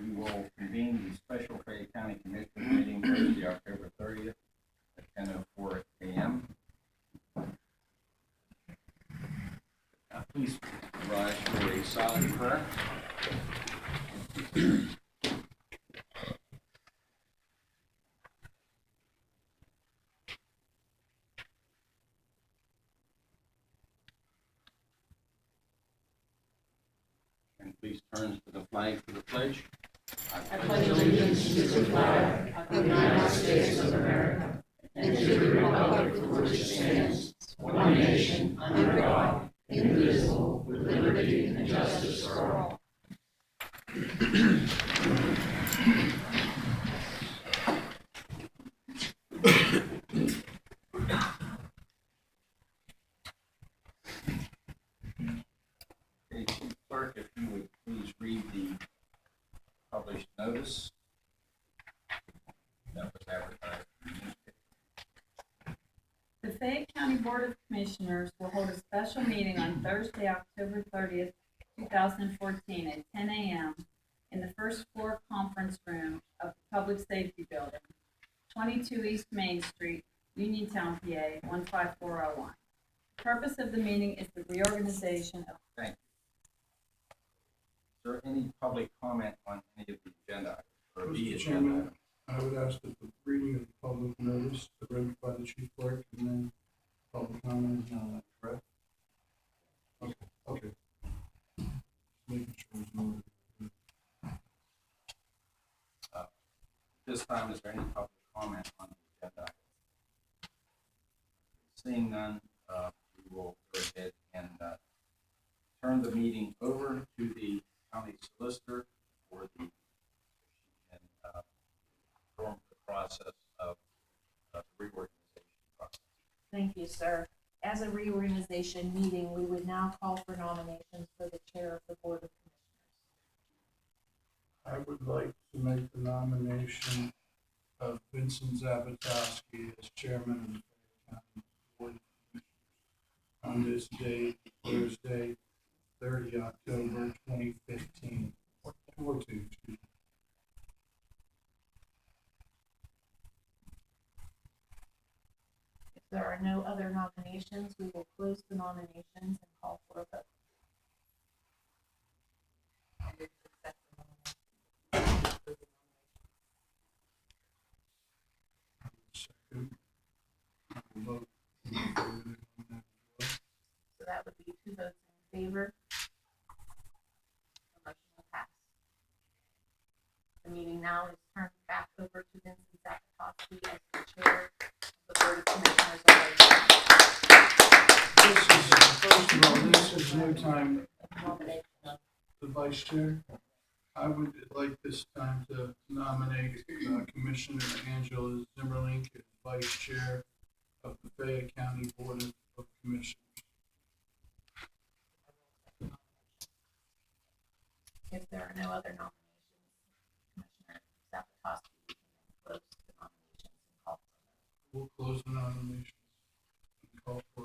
We will convene the special Fayette County Commission meeting Thursday, October 30th at 10:04 a.m. Now, please rise for a silent prayer. And please turn to the flag for the pledge. I pledge allegiance to the flag of the United States of America and to the republic for which it stands, one nation, under God, indivisible, with liberty and justice for all. Okay, Chief Clerk, if you would please read the published notice that was advertised in the newspaper. The Fayette County Board of Commissioners will hold a special meeting on Thursday, October 30th, 2014 at 10 a.m. in the first floor conference room of the Public Safety Building, 22 East Main Street, Uniontown, PA, 15401. The purpose of the meeting is the reorganization of. Thank you. Is there any public comment on any of the agenda items or the Mr. agenda Chairman, items? I would ask that the reading of the public notice be read by the chief clerk and then public comment is now correct? Okay. Just making sure there's no. This time, is there any public comment on the agenda items? Seeing none, we will go ahead and turn the meeting over to the county solicitor for the perform the process of the reorganization process. Thank you, sir. As a reorganization meeting, we would now call for nominations for the chair of the Board of Commissioners. I would like to make the nomination of Vincent Zabatowski as chairman of the Fayette County Board of Commissioners on this date, Thursday, 30 October 2015. Excuse me. If there are no other nominations, we will close the nominations and call for a vote. Second. I will vote in favor on that as well. So that would be 2 votes in favor. The motion will pass. The meeting now is turned back over to Vincent Zabatowski as the chair of the Board of Commissioners. First of all, this is no time, Nomination of the vice chair. I would like this time to nominate Commissioner Angela Zimmerlink as vice chair of the Fayette County Board of Commissioners. If there are no other nominations, Commissioner Zabatowski, we can then close the nominations and call for a vote. We'll close the nominations and call for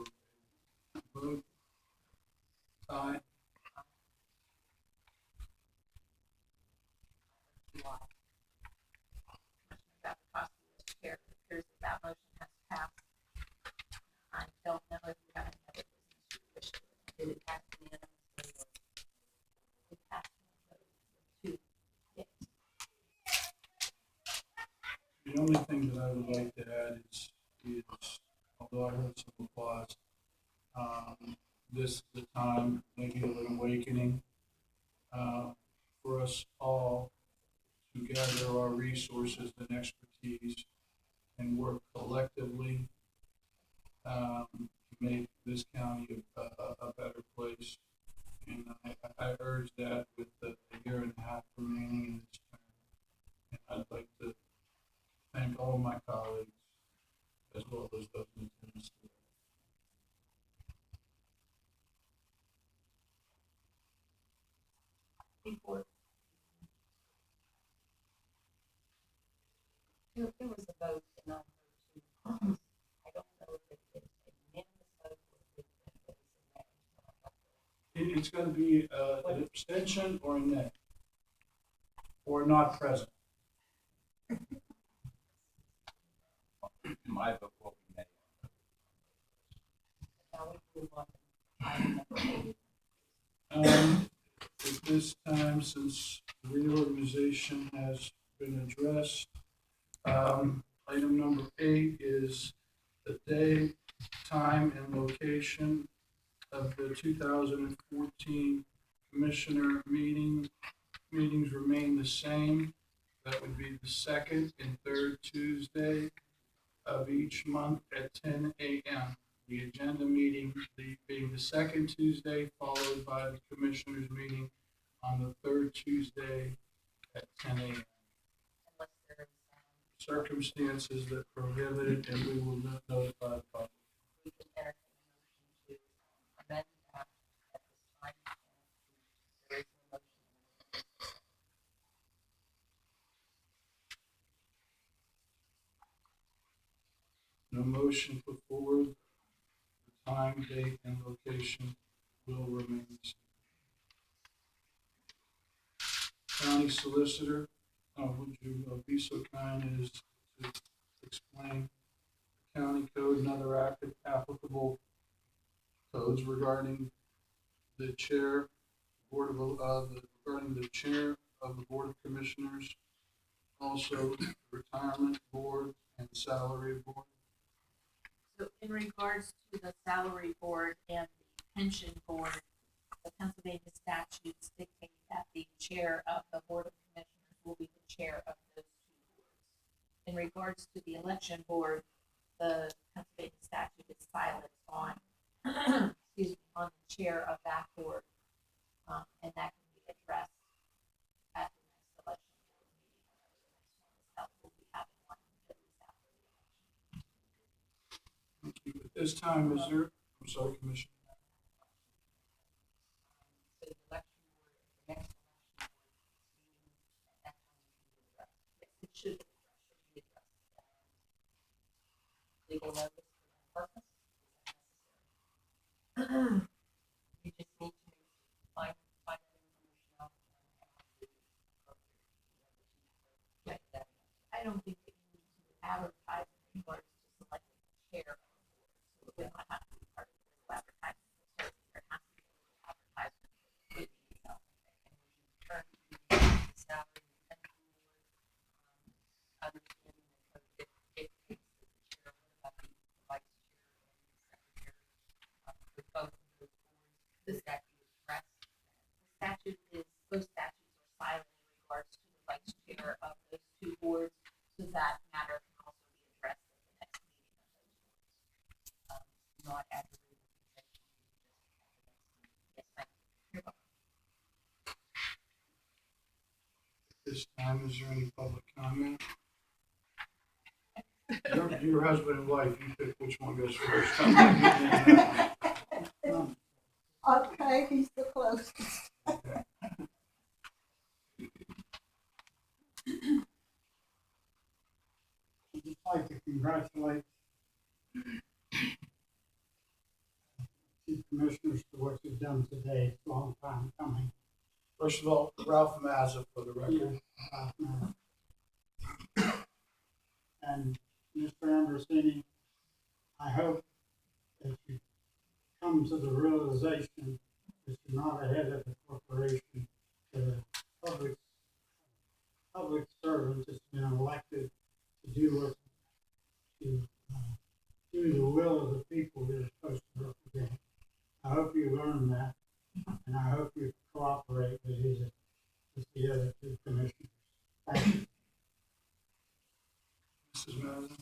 a vote. Aye. Commissioner Zabatowski as chair, it appears that motion has passed. I don't know if you have any other business you wish to. Did it pass unanimously? It passed with 2 yes. The only thing that I would like to add is although I heard some applause, this is the time maybe of an awakening for us all to gather our resources and expertise and work collectively to make this county a better place. And I urge that with the year and a half remaining in this term. And I'd like to thank all my colleagues as well as those in attendance today. Before. There was a vote and I heard 2 I don't know if it is a unanimous vote or if it is a nay. It's going to be an abstention or a nay. or not present. My vote will be nay. Now we move on to item number 8. At this time, since reorganization has been addressed, item number 8 is the day, time, and location of the 2014 Commissioner meeting. Meetings remain the same. That would be the second and third Tuesday of each month at 10 a.m. The agenda meeting being the second Tuesday, followed by the Commissioners meeting on the third Tuesday at 10 a.m. Unless there's, Circumstances that prohibit it, and we will notify the public. we can entertain a motion to amend that at this time. And there is a motion. No motion put forward. The time, date, and location will remain the same. County Solicitor, would you be so kind as to explain the county code and other applicable codes regarding the chair, regarding the chair of the Board of Commissioners, also the retirement board and salary board? So in regards to the salary board and the pension board, the Pennsylvania statutes dictate that the chair of the Board of Commissioners will be the chair of those two boards. In regards to the election board, the Pennsylvania statute is silent on, excuse me, on the chair of that board. And that can be addressed at the next election board meeting. The next one is held, we'll be having one at least after the election. Thank you. At this time, is there, I'm sorry, Commissioner. So the election board, the next election board meeting, at that time can be addressed. Yes, it should be addressed. Legal notice for that purpose, is that necessary? You just need to find that information out and have the appropriate, get that. I don't think that you need to advertise in regards to selecting the chair of the board. So it would not have to be part of the advertising. So there has to be an advertisement with the, and when you turn to the salary and pension board, understanding the code dictates that the chair would have to be the vice chair and the secretary for both of those boards. The statute addressed. The statute is, those statutes are silent in regards to the vice chair of those two boards, so that matter can also be addressed at the next meeting of those boards. Not aggravated. Yes, thank you. You're welcome. At this time, is there any public comment? Your husband and wife, you pick which one goes first. Okay, he's the closest. I'd just like to congratulate Chief Commissioners for what you've done today. It's a long time coming. First of all, Ralph Mazza for the record. And Mr. Ambrosini, I hope that you come to the realization that you're not ahead of the corporation. The public servant has been elected to do what, to do the will of the people they're supposed to represent. I hope you learn that, and I hope you cooperate with the other two commissioners. Thank you. Mrs. Mazza?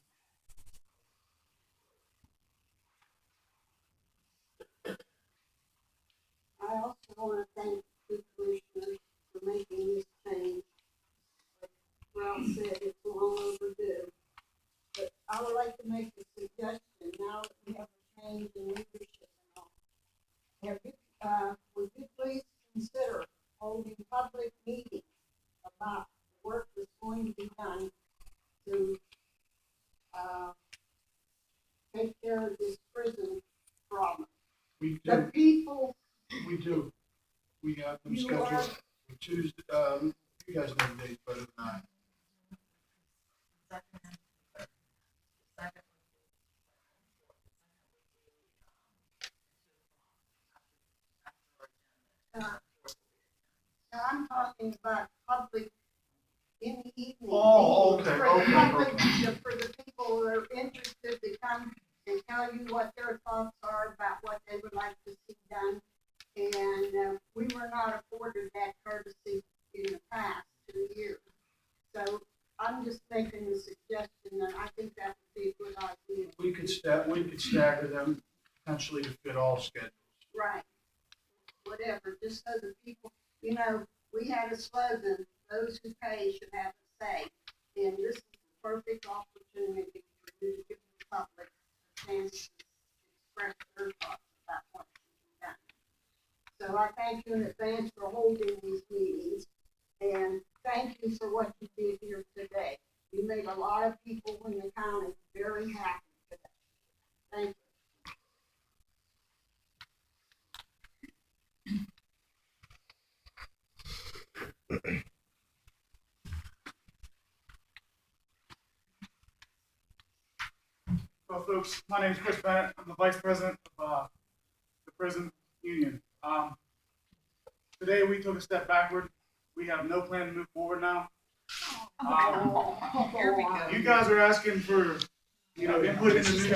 I also want to thank the commissioners for making this change. Like Ralph said, it's long overdue. But I would like to make a suggestion now that we have a change in leadership and all. Have you, would you please consider holding public meetings about the work that's going to be done to take care of this prison problem? We The do, people, we do. We have them You scheduled are- for Tuesday, you guys know the date. in the evening. Oh, meetings okay, For the okay, public, okay. for the people who are interested to come and tell you what their thoughts are about what they would like to see done. And, we were not afforded that courtesy in the past 2 years. So I'm just making a suggestion that I think that would be a good idea. We could stagger them potentially to fit all schedules. Right. Whatever, just so the people, we had a slogan, those who pay should have a say. And this is the perfect opportunity for you to give the public a chance to express their thoughts about what should be done. So I thank you in advance for holding these meetings, and thank you for what you did here today. You made a lot of people in the county very happy today. Thank you. Well, folks, my name is Chris Bennett. I'm the vice president of the prison union. Today we took a step backward. We have no plan to move forward now. Here we go. You guys are asking for, input in the new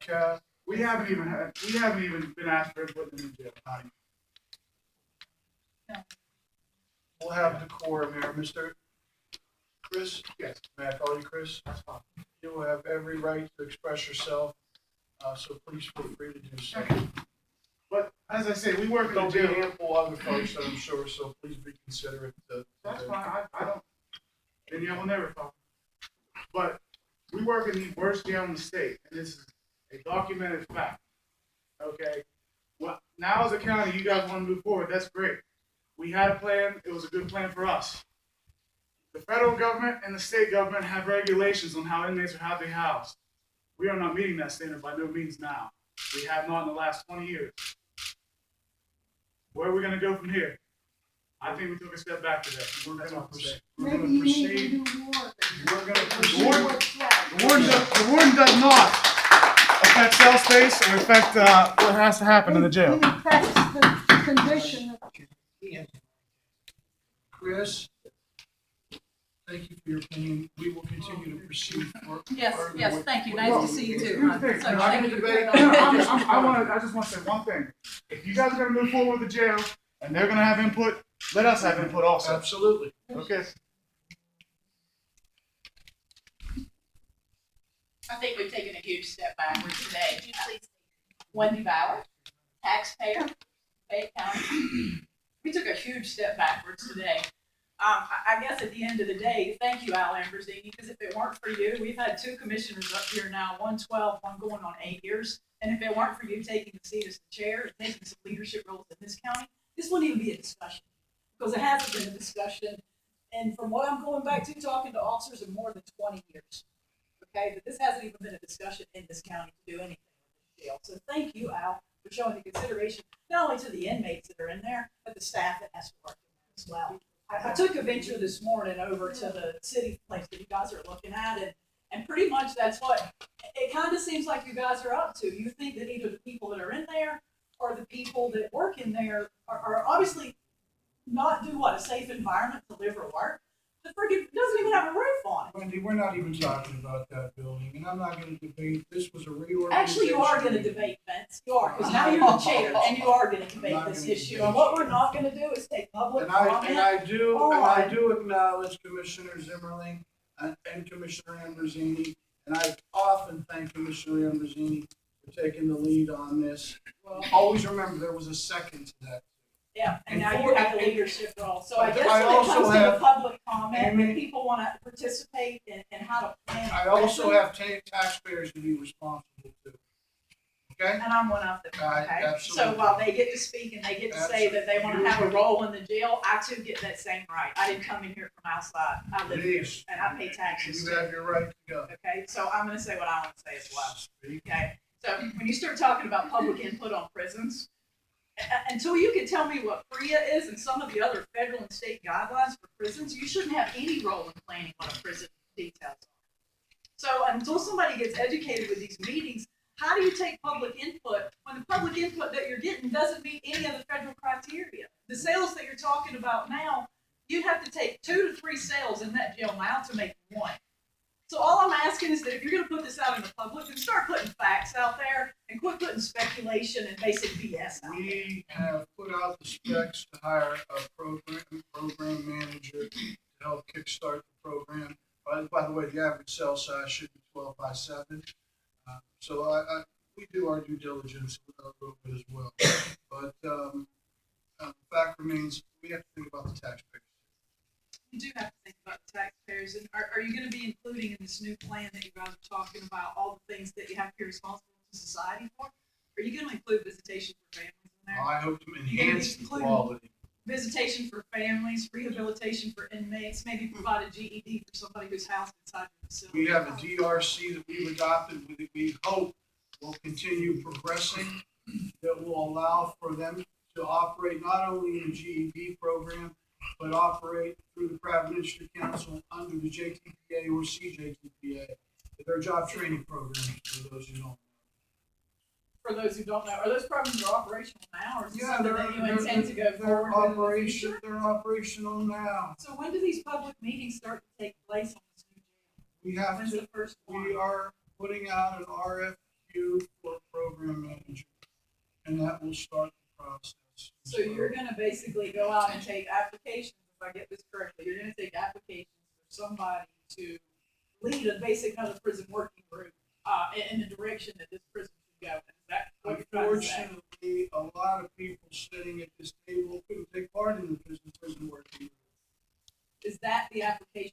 jail. We haven't even been asked for input in the new jail. Connie. We'll have decorum here, Mr. Chris. Yes. May I call you Chris? That's fine. You will have every right to express yourself, so please feel free to do so. But as I say, we work in the jail. There'll be ample other folks, I'm sure, so please be considerate. That's fine. I don't. Danielle will never talk. But we work in the worst jail in the state, and this is a documented fact. Okay. Well, now as a county, you guys want to move forward. That's great. We had a plan. It was a good plan for us. The federal government and the state government have regulations on how inmates are how they housed. We are not meeting that standard by no means now. We have not in the last 20 years. Where are we going to go from here? I think we took a step back today. We're going to proceed. Maybe you need to do more. We're going to Do proceed. what's right. The warden does not affect cell space or affect what has to happen in the jail. It affects the condition of. Chris, thank you for your opinion. We will continue to proceed. Yes, thank you. Nice to see you too. Here's the thing. So I'm thank gonna you. debate. I just want to say one thing. If you guys are going to move forward with the jail and they're going to have input, let us have input also. Absolutely. Okay. I think we've taken a huge step backward today. Would you please, Wendy Bauer, taxpayer, Fayette County. We took a huge step backwards today. I guess at the end of the day, thank you, Al Ambrosini, because if it weren't for you, we've had 2 commissioners up here now, one 12, one going on 8 years. And if it weren't for you taking the seat as the chair and taking some leadership roles in this county, this wouldn't even be a discussion. Because it hasn't been a discussion. And from what I'm going back to, talking to officers of more than 20 years. Okay, but this hasn't even been a discussion in this county to do anything with the jail. So thank you, Al, for showing the consideration, not only to the inmates that are in there, but the staff that has to work in there as well. I took a venture this morning over to the city place that you guys are looking at, and pretty much that's what it kind of seems like you guys are up to. You think that either the people that are in there or the people that work in there are obviously not do a safe environment to live or work. The friggin' doesn't even have a roof on it. Wendy, we're not even talking about that building, and I'm not going to debate. This was a reorganization. Actually, you are going to debate, Vince. You are, because now you're the chair, and you are going to debate this issue. And what we're not going to do is take public comment. And I do acknowledge Commissioner Zimmerling and Commissioner Ambrosini, and I often thank Commissioner Ambrosini for taking the lead on this. Well, Always remember there was a second to that. yeah, and now And you have the leadership role. So I guess I when it also comes to the have- public comment, Amy- when people want to participate in how to plan. I also have taxpayers to be responsible to. Okay? And I'm one of them, I- okay? absolutely. So while they get to speak and they get to say that they want to have a role in the jail, I too get that same right. I didn't come in here from outside. I live here Please. and I pay taxes You too, have your right to go. okay? So I'm gonna say what I want to say as well, Speak. okay? So when you start talking about public input on prisons, until you can tell me what PREA is and some of the other federal and state guidelines for prisons, you shouldn't have any role in planning what a prison details are. So until somebody gets educated with these meetings, how do you take public input when the public input that you're getting doesn't meet any of the federal criteria? The sales that you're talking about now, you'd have to to take 2 to 3 sales in that jail now to make one. So all I'm asking is that if you're gonna put this out in the public, then start putting facts out there and quit putting speculation and basic BS out there. We have put out the specs to hire a program manager to help kickstart the program. By the way, the average cell size should be 12 by 7. So we do our due diligence a little bit as well. But the fact remains, we have to think about the taxpayers. You do have to think about the taxpayers, and are you gonna be including in this new plan that you guys are talking about, all the things that you have to be responsible to society for? Are you gonna include visitation for families in there? I hope to enhance the quality. Visitation for families, rehabilitation for inmates, maybe provide a GED for somebody who's housed inside the facility. We have a DRC that we've adopted, we hope will continue progressing, that will allow for them to operate not only in the GED program, but operate through the Private Industry Council under the JTPA or CJTPA. They're job training programs, for those who don't know. For those who don't know, are those programs operational now, or is this Yeah, something that you intend to go forward with in the future? They're operational now. So when do these public meetings start to take place on this new jail? We have When's to, the first one? we are putting out an RFQ for a program manager, and that will start the process. So you're gonna basically go out and take applications, if I get this correctly, you're gonna take applications for somebody to lead a basic another prison working group, in the direction that this prison should go. Is that what you're trying to say? Unfortunately, a lot of people sitting at this table couldn't take part in the prison working group. Is that the application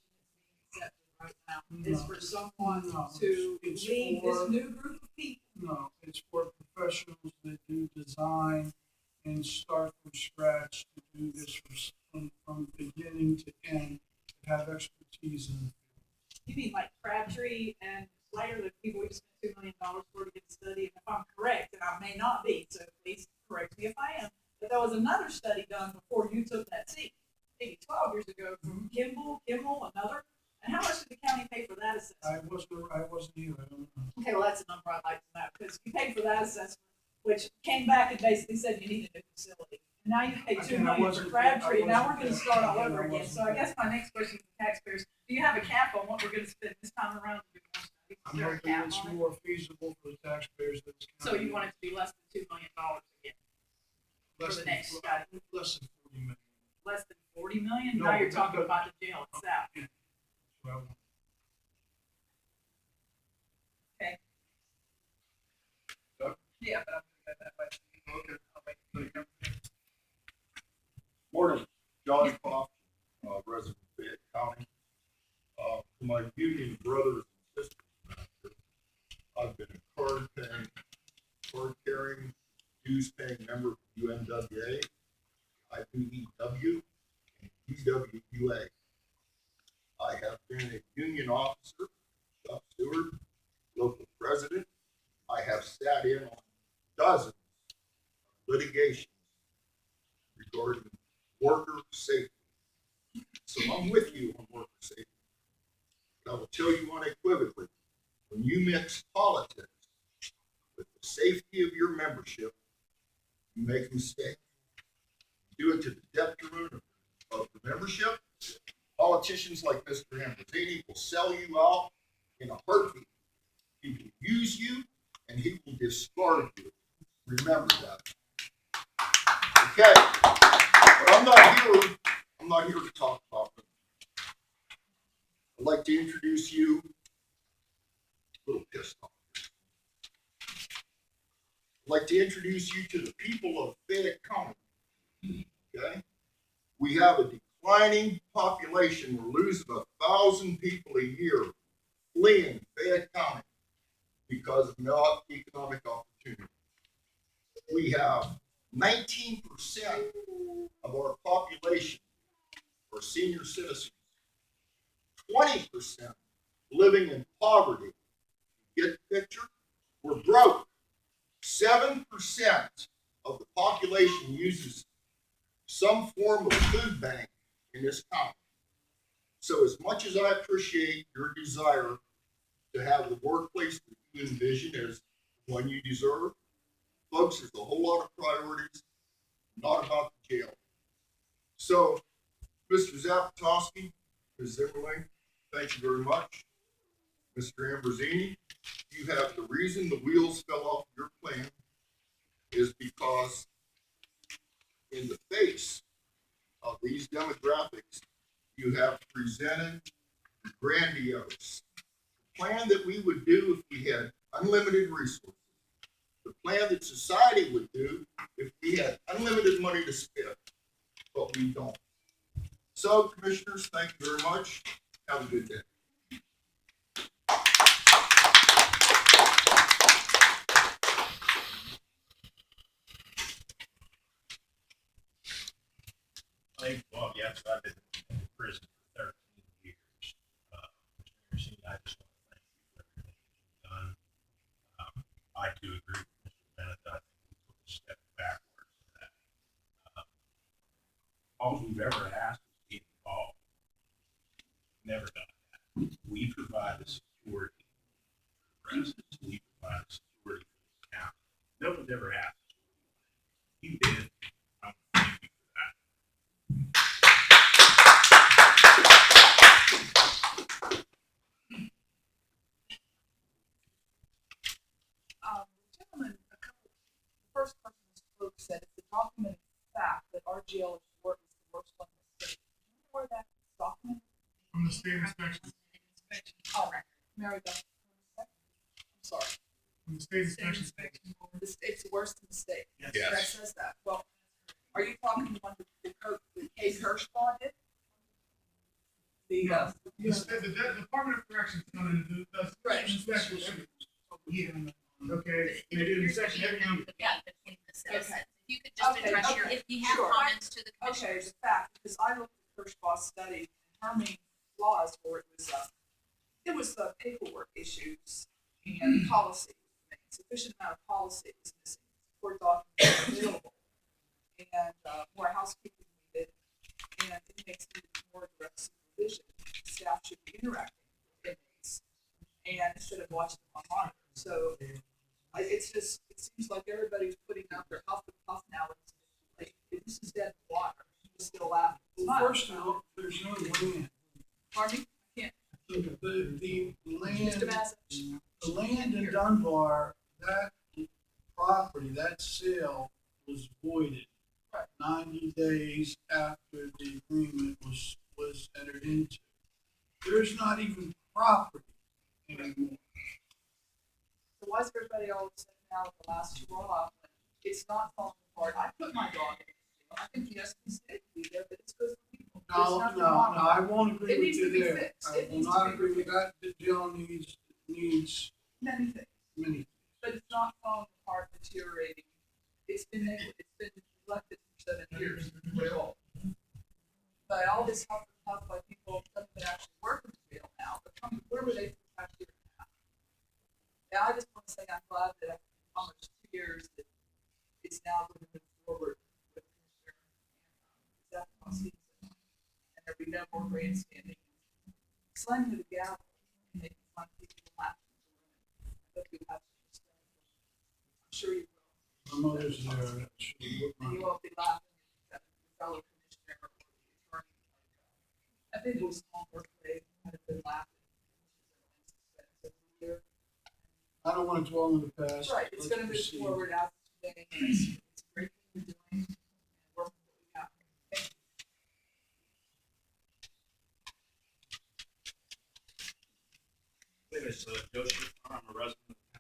that's being accepted right now? Is No. for someone No, to it's lead for- this new group of people? No, it's for professionals that do design and start from scratch to do this from beginning to end, that have expertise in the field. You mean like Crabtree and Slater, the people we spent $2 million for to get the study? And if I'm correct, and I may not be, so please correct me if I am, but there was another study done before you took that seat, maybe 12 years ago, from Kimball, another. And how much did the county pay for that assessment? I wasn't here, I don't know. Okay, well, that's a number I'd like to know, because you paid for that assessment, which came back and basically said you needed a new facility. And now you paid $2 Again, I million for wasn't- Crabtree, and now I we're gonna wasn't start there. all Again, over I again. wasn't So I there. guess my next question to the taxpayers, do you have a cap on what we're gonna spend this time around? to do more studies? Is I'm there a hoping cap it's on it? more feasible for the taxpayers than it's. So you want it to be less than $2 million again, for the next study? Less than 40 million. Less than 40 million? No, Now you're talking because- about the jail itself. Yeah. Well, Yeah, but I'm gonna go that way. Okay, I'll wait for you to come. Morning, John Coff, resident of Fayette County. To my union brothers and sisters out there, I've been a card-carrying, dues-paying member of UNWA, IPEW, and UWUA. I have been a union officer, shop steward, local president. I have sat in on dozens of litigations regarding worker safety. So I'm with you on worker safety. But I will tell you unequivocally, when you mix politics with the safety of your membership, you make a mistake. You do it to the detriment of the membership. Politicians like Mr. Ambrosini will sell you out in a heartbeat. He will use you and he will discard you. Remember that. Okay. But I'm not here to talk about them. I'd like to introduce you, a little pissed off. I'd like to introduce you to the people of Fayette County. Okay? We have a declining population. We're losing 1,000 people a year fleeing Fayette County because of no economic opportunity. We have 19% of our population are senior citizens, 20% living in poverty. Get the picture? We're broke. 7% of the population uses some form of food bank in this county. So as much as I appreciate your desire to have the workplace that you envision as one you deserve, folks, there's a whole lot of priorities, not about the jail. So Mr. Zapatowski, Ms. Zimmerling, thank you very much. Mr. Ambrosini, you have the reason the wheels fell off your plan is because in the face of these demographics, you have presented the grandiose plan that we would do if we had unlimited resources, the plan that society would do if we had unlimited money to spend, but we don't. So, commissioners, thank you very much. Have a good day. Hey, Bob, yes, I've been in prison for 13 years. Mr. Anderson, I just want to thank you for everything you've done. I too agree with Mr. Bennett. I think we took a step backwards in that. All we've ever asked is to be involved. Never done that. We provide the security for the residents. We provide the security for the county. No one's ever asked us. You did. I want to thank you for that. Gentlemen, the first person who spoke said it's a documented fact that our jail is short is the worst one in the state. Do you know where that document? From the state inspection, Oh, Mary Beth. I'm sorry. from the state inspection. The state's the worst in the state. Yes. That says that. Well, are you talking the one that the case Hirschbaugh did? The, The Department of Corrections does Right. inspection every year. Okay, they do inspection every year. Yeah, between the citizens. Okay. If you could just Okay, address your, okay, if you have sure. comments to the okay, commissioners. the fact, because I looked at Hirschbaugh's study, and her main flaws were it was the paperwork issues and policy. Sufficient amount of policy was missing, support documents available, and more housekeeping needed, and inmates needed more direct supervision. Staff should be interacting with inmates, and instead of watching them on monitor. So it's just, it seems like everybody's putting out their huff and puff now. It's like, if this is dead water, you still laugh. Well, first of all, there's no land. Pardon me? I can't. The land, Mr. Bassett? the land in Dunbar, that property, that sale was voided Right. 90 days after the agreement was entered into. There's not even property anymore. So why is everybody all upset now with the last two roll off? It's not falling apart. I put my dog in. I think the SPCA can be there, but it's good for people. There's No, nothing no, wrong no, with I it. won't agree It with needs you to be there. fixed. I It will needs to not be agree with fixed. that. The jail needs Many things, many. but it's not falling apart, deteriorating. It's been neglected for 7 years. Well, but all this huff and puff by people that actually work in the jail now, but where were they for the past year and a half? And I just want to say I'm glad that after almost 2 years that it's now going to move forward with Commissioner Zapatowski, and there'll be no more grandstanding. Slamming of the gavel and making fun of people laughing. I hope you have some respect. I'm sure you will. My mother's there. And you won't be laughing at your fellow commissioner or the attorney. I think it was small work today, kind of been laughing. I don't want to dwell on the past. That's right, it's Let's gonna move proceed. forward after today, and it's a great thing you're doing, and work with what we have. Thank you. My name is Joseph. I'm a resident of the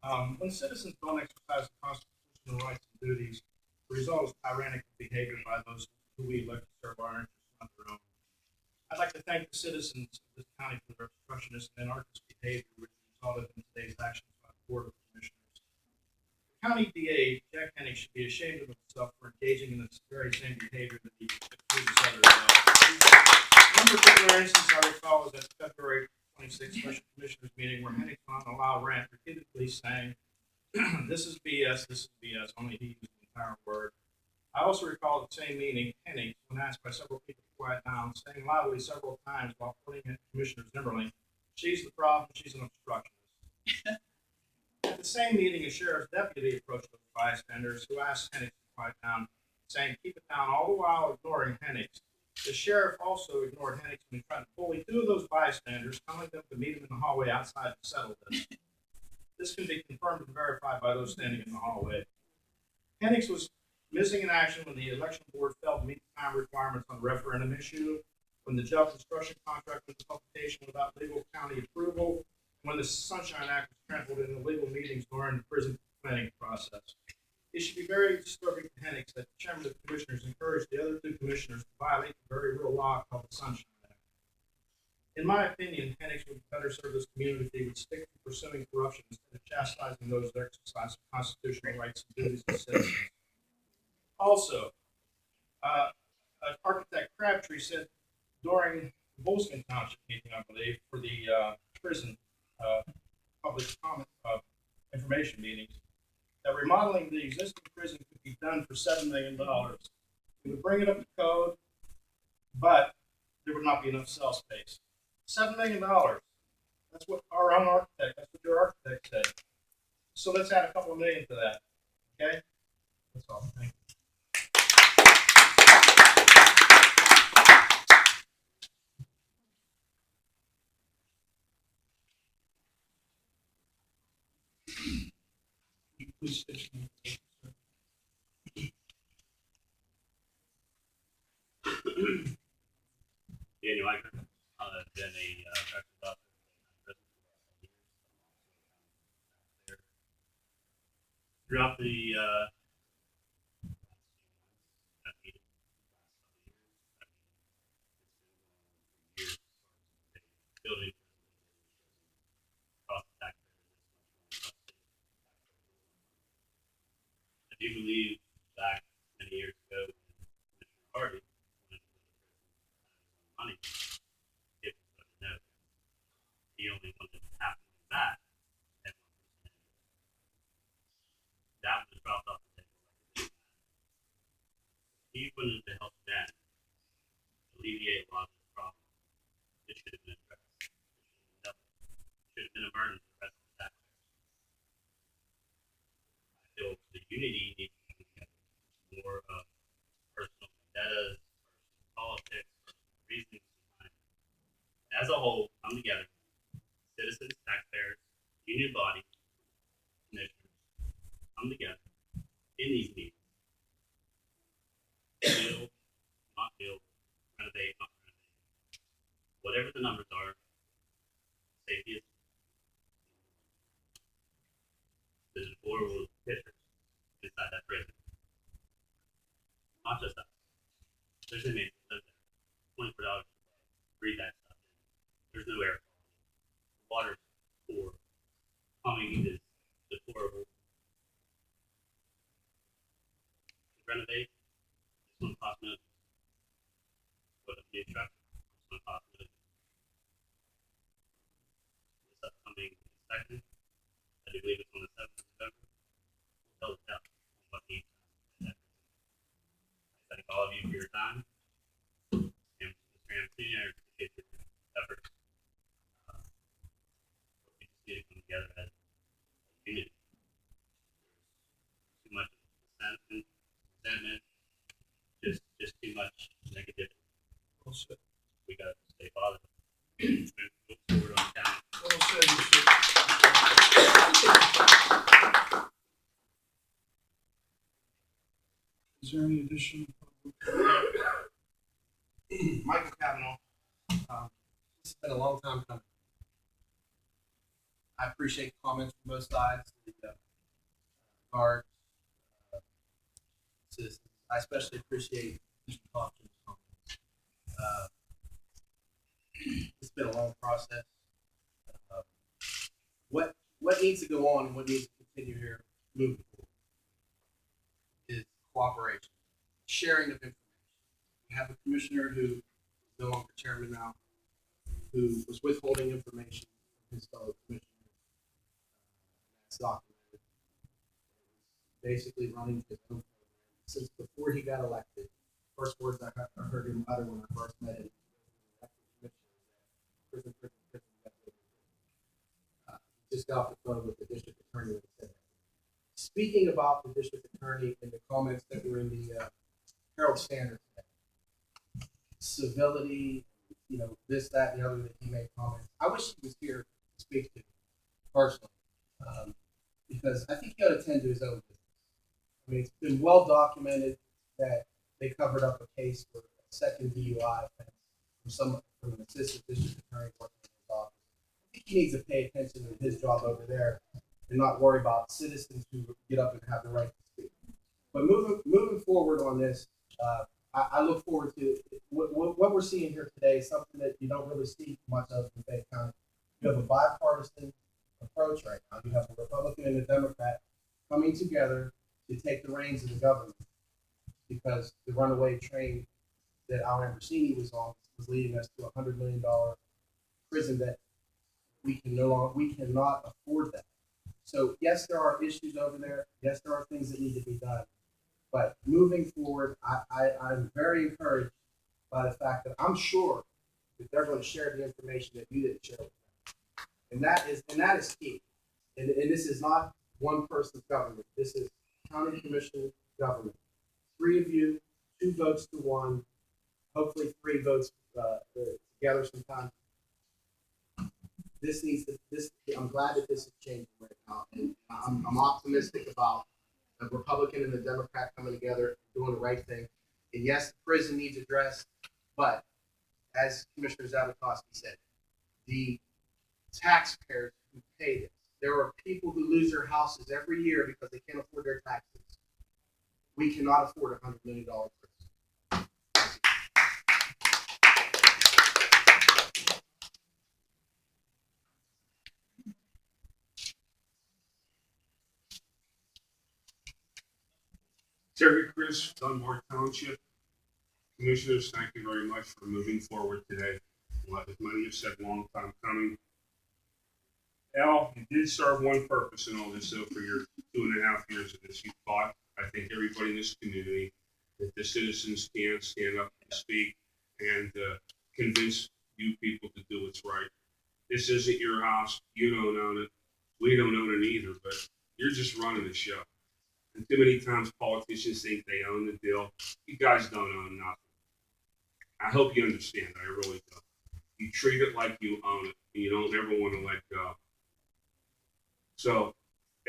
county. When citizens don't exercise their constitutional rights and duties, the result is tyrannical behavior by those who we elect to serve our interests on their own. I'd like to thank the citizens of this county for their obstructionist and anarchist behavior, which resulted in today's actions by the Board of Commissioners. County DA Jack Hennig should be ashamed of himself for engaging in this very same behavior that he accuses others of. One particular instance I recall is at the February 26th special commissioners meeting where Hennig went on a loud rant repeatedly saying, this is BS, only he used the entire word. I also recall at the same meeting, Hennig, when asked by several people to quiet down, saying loudly several times while pointing at Commissioner Zimmerling, she's the problem, she's an obstructionist. At the same meeting, a sheriff's deputy approached those bystanders who asked Hennig to quiet down, saying, keep it down, all the while ignoring Hennig's The sheriff also ignored Hennick's when he tried to bully two of those bystanders, telling them to meet him in the hallway outside to settle this. This can be confirmed and verified by those standing in the hallway. Hennick's was missing in action when the election board failed to meet the time requirements on the referendum issue, when the jail construction contract went to publication without legal county approval, and when the Sunshine Act was trampled in illegal meetings during the prison planning process. It should be very disturbing to Hennick's that the chairman of the commissioners encouraged the other two commissioners to violate the very real law called the Sunshine Act. In my opinion, Hennick's would better serve this community if he would stick to pursuing corruption instead of chastising those that exercise constitutional rights and duties as citizens. Also, Architect Crabtree said during the Bolston Township meeting, I believe, for the prison public comment information meetings, that remodeling the existing prison could be done for $7 million. It would bring it up to code, but there would not be enough cell space. $7 million. That's what our own architect, that's what your architect said. So let's add a couple of million to that. Okay? That's all. Thank you. Please state your name. Daniel Eicher. I've been a corrections officer in prison for 10 years. Throughout the building across the taxpayers. I do believe back many years ago when Commissioner Hardy went to the prison money, it was no. He only wanted half of that and 1%. That was dropped off the table. He wanted to help them alleviate a lot of this problem. It should have been addressed. It should have been a burden for the rest of the taxpayers. I feel the unity needs to be together. More of personal vendettas, personal politics, personal reasons behind it. As a whole, come together. Citizens, taxpayers, union body, commissioners, come together in these meetings. Build, not build, renovate, not renovate. Whatever the numbers are, safety is. There's horrible pictures inside that prison. Not just us. There's inmates that live there 24 hours a day. Breathe that stuff in. There's no air quality. The water's poor. Plumbing is deplorable. To renovate, it's going to cost millions. Put up new structure, it's going to cost millions. This upcoming inspection, I do believe it's on the 7th of November, will tell the tale on what needs to happen. I thank all of you for your time. And Mr. Ramsey, I appreciate your efforts. We just need to come together as a unity. Too much resentment, just too much negativity. Well said. We got to stay positive. Move forward on county. Well said, you sir. Is there any additional? Michael Cavanaugh. This has been a long time coming. I appreciate comments from both sides, the guards, citizens. I especially appreciate Mr. Thompson's comments. It's been a long process. What needs to go on and what needs to continue here moving forward is cooperation, sharing of information. We have a commissioner who is no longer chairman now, who was withholding information from his fellow commissioners. That's documented. Basically running his own program since before he got elected. First words I heard him utter when I first met him, prison. Just got off the phone with the district attorney when he said that. Speaking about the district attorney and the comments that were in the Herald Standard today, civility, this, that, and the other that he made comments. I wish he was here to speak to personally, because I think he ought to tend to his own business. I mean, it's been well documented that they covered up a case for a second DUI offense from an assistant district attorney working in his office. I think he needs to pay attention to his job over there and not worry about citizens who get up and have the right to speak. But moving forward on this, I look forward to what we're seeing here today is something that you don't really see much of in Fayette County. You have a bipartisan approach right now. You have a Republican and a Democrat coming together to take the reins of the government, because the runaway train that Al Ambrosini was on was leading us to a $100 million prison that we cannot afford that. So yes, there are issues over there. Yes, there are things that need to be done. But moving forward, I'm very encouraged by the fact that I'm sure that they're going to share the information that you didn't share with them. And that is key. And this is not one person's government. This is county commission government. 3 of you, 2 votes to 1, hopefully 3 votes together sometime. I'm glad that this is changing right now. And I'm optimistic about the Republican and the Democrat coming together, doing the right thing. And yes, the prison needs addressed, but as Commissioner Zabatowski said, the taxpayers who pay this, there are people who lose their houses every year because they can't afford their taxes. We cannot afford a $100 million prison. Terry Chris, Dunbar Township. Commissioners, thank you very much for moving forward today. As many have said, long time coming. Al, you did serve one purpose in all this, though, for your 2.5 years of this. You taught, I think, everybody in this community that the citizens can stand up and speak and convince you people to do what's right. This isn't your house. You don't own it. We don't own it either, but you're just running the show. And too many times politicians think they own the deal. You guys don't own nothing. I hope you understand that. I really do. You treat it like you own it, and you don't ever want to let go. So,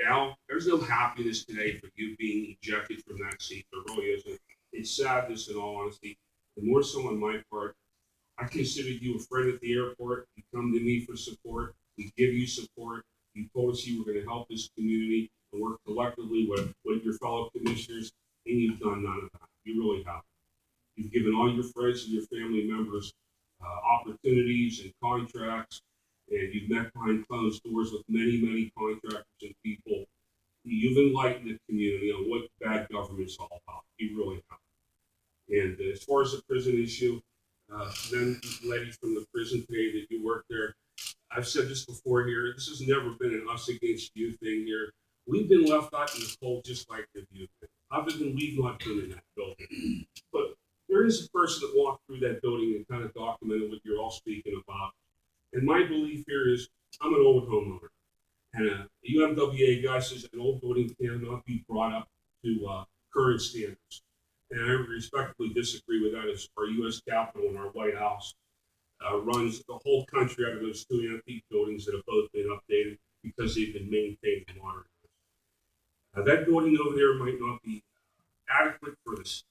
Al, there's no happiness today for you being ejected from that seat. There really isn't. It's sadness, in all honesty. The more so on my part, I considered you a friend at the airport. You come to me for support. We give you support. You told us you were going to help this community and work collectively with your fellow commissioners, and you've done none of that. You really have. You've given all your friends and your family members opportunities and contracts, and you've met behind closed doors with many, many contractors and people. You've enlightened the community on what bad government's all about. You really have. And as far as the prison issue, then ladies from the prison today that you work there, I've said this before here, this has never been an us against you thing here. We've been left out in the cold just like the youth. Other than we've not been in that building. But there is a person that walked through that building and kind of documented what you're all speaking about. And my belief here is, I'm an old homeowner. And a UMWA guy says an old building cannot be brought up to current standards. And I respectfully disagree with that. As our U.S. Capitol and our White House runs the whole country out of those 2 antique buildings that have both been updated because they've been maintained and modernized. That building over there might not be adequate for the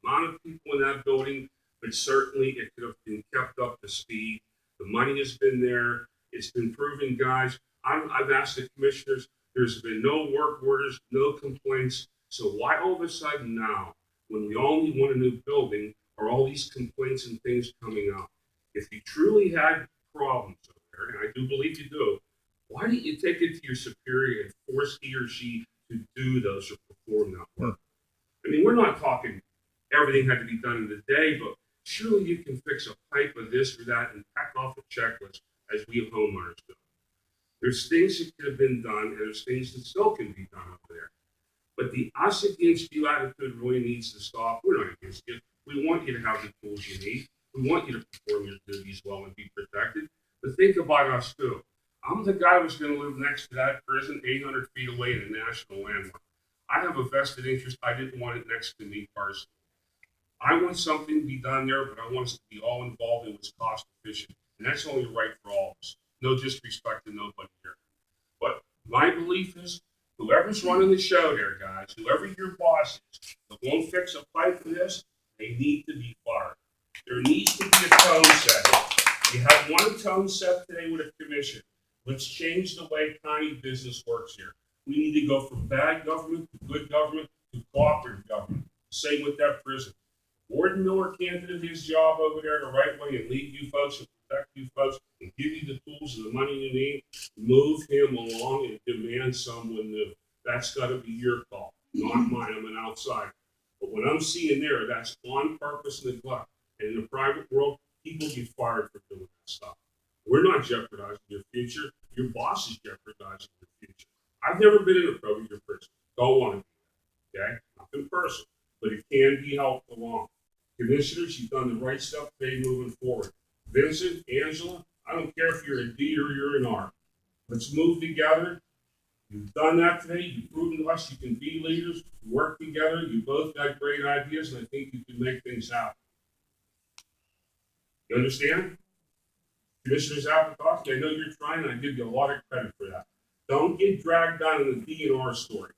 amount of people in that building, but certainly it could have been kept up to speed. The money has been there. It's been proven, guys. I've asked the commissioners, there's been no work orders, no complaints. So why all of a sudden now, when we only want a new building, are all these complaints and things coming up? If you truly had problems over there, and I do believe you do, why didn't you take it to your superior and force he or she to do those or perform that work? I mean, we're not talking everything had to be done in the day, but surely you can fix a pipe of this or that and pack off a checklist as we homeowners do. There's things that could have been done, and there's things that still can be done over there. But the us against you attitude really needs to stop. We're not against you. We want you to have the tools you need. We want you to perform your duties well and be protected. But think about us too. I'm the guy who's going to live next to that prison 800 feet away in a national landmark. I have a vested interest. I didn't want it next to me personally. I want something to be done there, but I want us to be all involved in what's cost efficient. And that's only right for all of us. No disrespect to nobody here. But my belief is, whoever's running the show there, guys, whoever your boss is, that won't fix a pipe for this, they need to be fired. There needs to be a tone set. You have one tone set today with a commission. Let's change the way county business works here. We need to go from bad government to good government to cooperative government. Same with that prison. Warden Miller can't do his job over there the right way and lead you folks and protect you folks and give you the tools and the money you need. Move him along and demand someone new. That's got to be your call, not mine. I'm an outsider. But what I'm seeing there, that's on purpose neglect. And in the private world, people get fired for doing that stuff. We're not jeopardizing your future. Your boss is jeopardizing your future. I've never been in a probate prison. Don't want to be there. Okay? Nothing personal. But it can be helped along. Commissioners, you've done the right stuff today moving forward. Vincent, Angela, I don't care if you're a D or you're an R. Let's move together. You've done that today. You've proven to us you can be leaders, work together. You both got great ideas, and I think you can make things happen. You understand? Commissioners Apatoski, I know you're trying, and I give you a lot of credit for that. Don't get dragged down in the DNR story.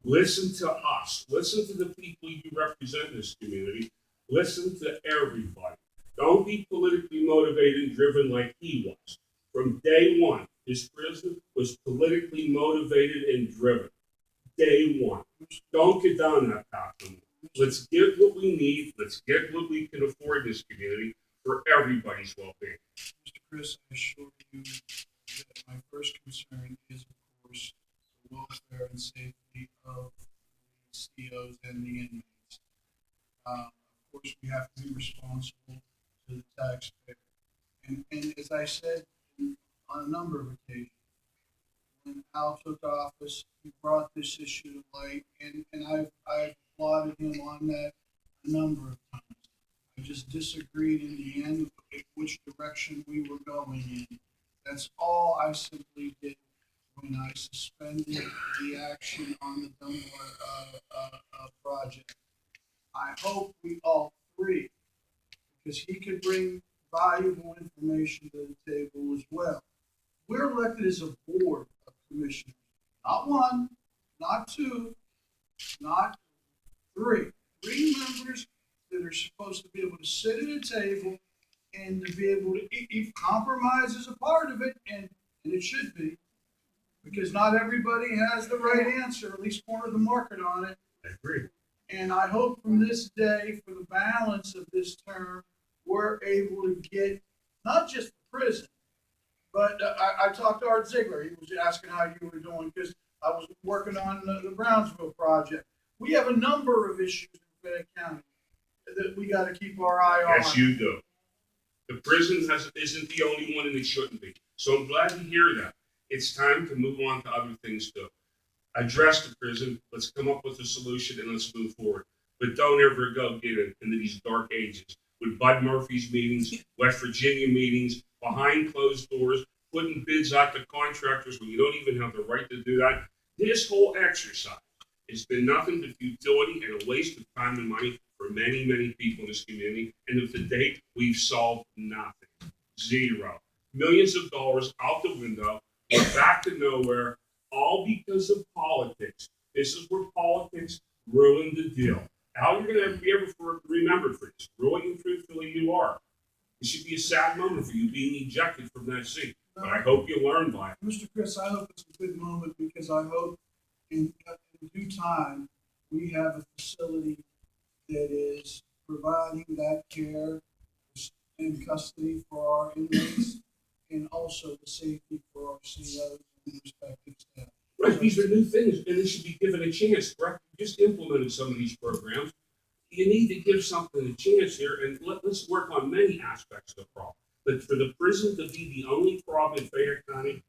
Listen to us. Listen to the people you represent in this community. Listen to everybody. Don't be politically motivated and driven like he was. From day one, his prison was politically motivated and driven. Day one. Don't get down that path anymore. Let's get what we need. Let's get what we can afford in this community for everybody's well-being. Mr. Chris, I assure you that my first concern is, of course, the welfare and safety of the COs and the inmates. Of course, we have to be responsible to the taxpayer. And as I said on a number of occasions, when Al took office, he brought this issue to light, and I've applauded him on that a number of times. I just disagreed in the end with which direction we were going in. That's all I simply did when I suspended the action on the Dunbar project. I hope we all three, because he could bring valuable information to the table as well. We're elected as a board of commissioners, not one, not two, not three. Three members that are supposed to be able to sit at a table and to be able to, if compromise is a part of it, and it should be, because not everybody has the right answer, at least corner the market on it. I agree. And I hope from this day, for the balance of this term, we're able to get not just the prison, but I talked to Art Ziegler. He was asking how you were doing because I was working on the Brownsville project. We have a number of issues in Fayette County that we got to keep our eye on. Yes, you do. The prison isn't the only one, and it shouldn't be. So I'm glad to hear that. It's time to move on to other things too. Address the prison. Let's come up with a solution and let's move forward. But don't ever go get into these dark ages with Bud Murphy's meetings, West Virginia meetings, behind closed doors, putting bids out to contractors when you don't even have the right to do that. This whole exercise has been nothing but futility and a waste of time and money for many, many people in this community. And to date, we've solved nothing. Zero. Millions of dollars out the window. We're back to nowhere, all because of politics. This is where politics ruined the deal. How you're going to be ever remembered for this? Really and truthfully, you are. It should be a sad moment for you being ejected from that seat. But I hope you learn by it. Mr. Chris, I hope it's a good moment because I hope in due time we have a facility that is providing that care and custody for our inmates and also the safety for our COs and respective staff. Right, these are new things, and they should be given a chance, correct? You just implemented some of these programs. You need to give something a chance here, and let's work on many aspects of the problem. But for the prison to be the only problem in Fayette County,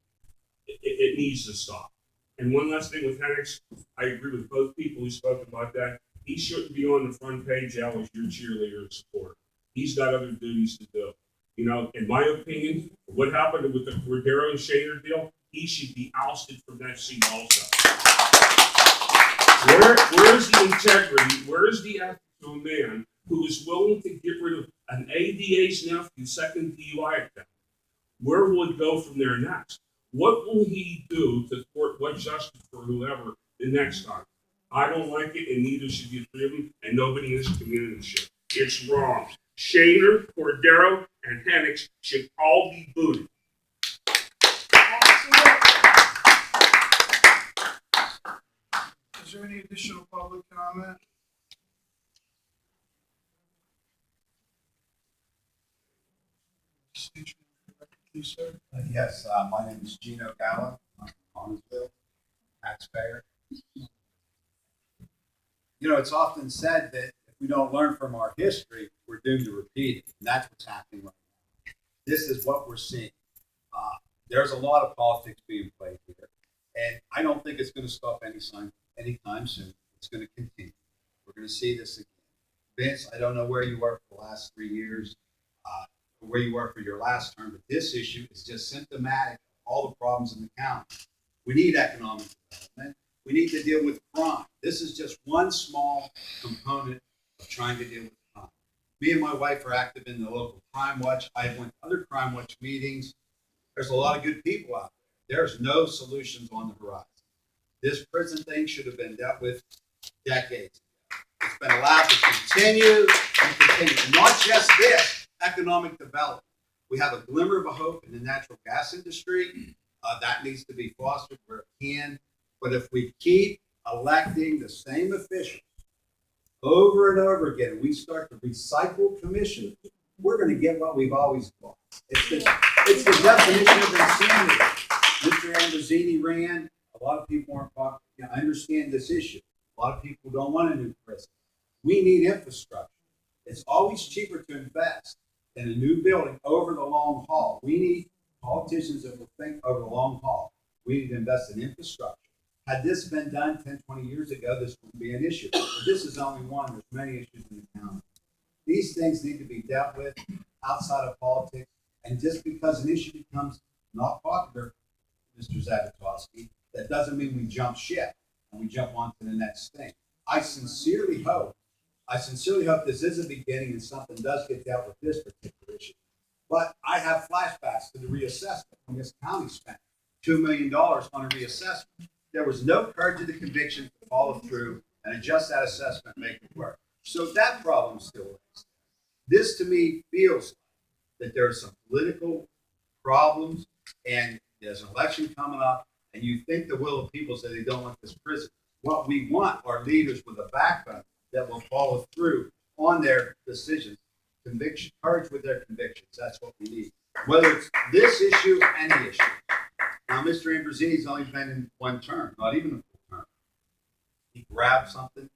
it needs to stop. And one last thing with Henricks, I agree with both people who spoke about that. He shouldn't be on the front page, Al, as your cheerleader and supporter. He's got other duties to do. You know, in my opinion, what happened with the Cordero and Shader deal, he should be ousted from that seat also. Where's the integrity? Where's the ethics of a man who is willing to get rid of an ADA's nephew, second DUI attempt. Where will it go from there next? What will he do to court what justice for whoever the next time? I don't like it, and neither should the three of them, and nobody in this community should. It's wrong. Shaner, Cordero, and Hennigs should all be booted. Is there any additional public comment? State your name, please, sir. Yes, my name is Gino Galla. I'm from Connersville, taxpayer. You know, it's often said that if we don't learn from our history, we're doomed to repeat it. And that's what's happening right now. This is what we're seeing. There's a lot of politics being played here. And I don't think it's going to stop anytime soon. It's going to continue. We're going to see this again. Vince, I don't know where you were for the last 3 years, where you were for your last term, but this issue is just symptomatic of all the problems in the county. We need economic development. We need to deal with crime. This is just one small component of trying to deal with crime. Me and my wife are active in the local crime watch. I went to other crime watch meetings. There's a lot of good people out there. There's no solutions on the horizon. This prison thing should have been dealt with decades ago. It's been allowed to continue and continue. And not just this, economic development. We have a glimmer of a hope in the natural gas industry. That needs to be fostered where it can. But if we keep electing the same officials over and over again, we start to recycle commissioners, we're going to get what we've always got. It's the definition of insanity. Mr. Ambrosini ran. A lot of people aren't talking. I understand this issue. A lot of people don't want a new prison. We need infrastructure. It's always cheaper to invest in a new building over the long haul. We need politicians that will think over the long haul. We need to invest in infrastructure. Had this been done 10, 20 years ago, this wouldn't be an issue. But this is only one. There's many issues in the county. These things need to be dealt with outside of politics. And just because an issue becomes not popular, Mr. Zabatowski, that doesn't mean we jump ship and we jump on to the next thing. I sincerely hope this is a beginning and something does get dealt with this particular issue. But I have flashbacks to the reassessment when this county spent $2 million on a reassessment. There was no courage of the conviction to follow through and adjust that assessment and make it work. So that problem still is. This to me feels like that there are some political problems and there's an election coming up and you think the will of people say they don't want this prison. What we want are leaders with a backbone that will follow through on their decisions, conviction, courage with their convictions. That's what we need. Whether it's this issue or any issue. Now, Mr. Ambrosini's only been in one term, not even a full term. He grabbed something,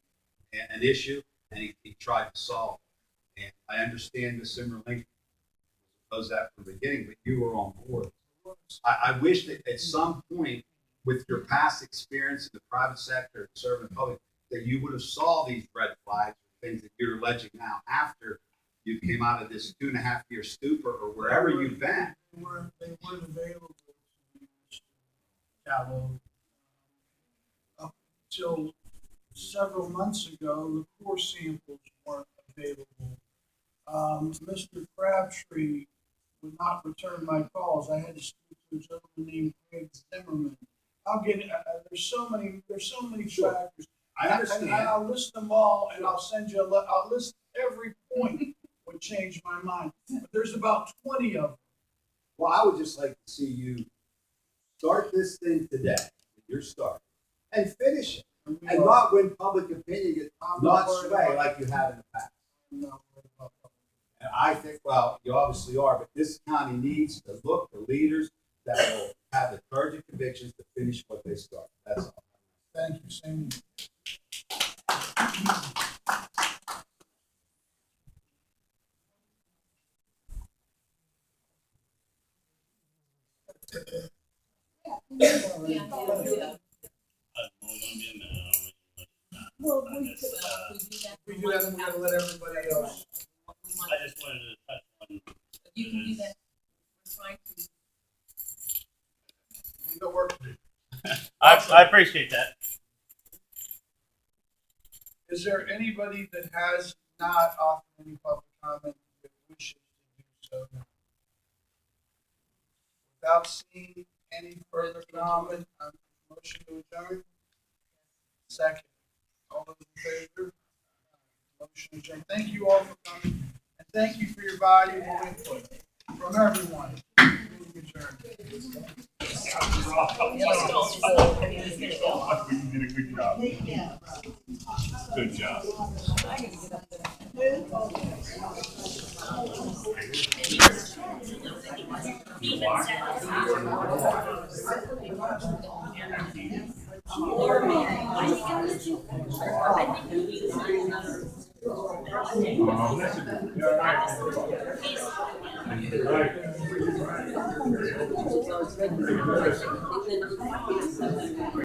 an issue, and he tried to solve it. And I understand the Simmer Link opposed that from the beginning, but you were on board. I wish that at some point, with your past experience in the private sector, serving the public, that you would have saw these red flags, things that you're alleging now after you came out of this 2.5-year stupor or wherever you've been. They weren't available to Mr. Gallo. Up until several months ago, the core samples weren't available. Mr. Crabtree would not return my calls. I had to speak to a gentleman named Craig Zimmerman. I'll get it. There's so many Sure. factors. I understand. And I'll list them all, and I'll send you I'll list every point would change my mind. But there's about 20 of them. Well, I would just like to see you start this thing today, your start, and finish it. And not when public opinion gets not sway like you have in the past. I'm not worried about that. And I think, well, you obviously are, but this county needs to look for leaders that will have the courage and convictions to finish what they start. That's all. Thank you, Sam. Well, We do that, and we gotta let everybody else. I just wanted to touch on. You can do that. We're trying to. We got work to do. I appreciate that. Is there anybody that has not offer any public comment that wishes to do so now. Without seeing any further comment, motion to adjourn. Second. All those in favor? Motion adjourned. Thank you all for coming, and thank you for your valuable input from everyone. Meeting adjourned. You did a good job. Good job.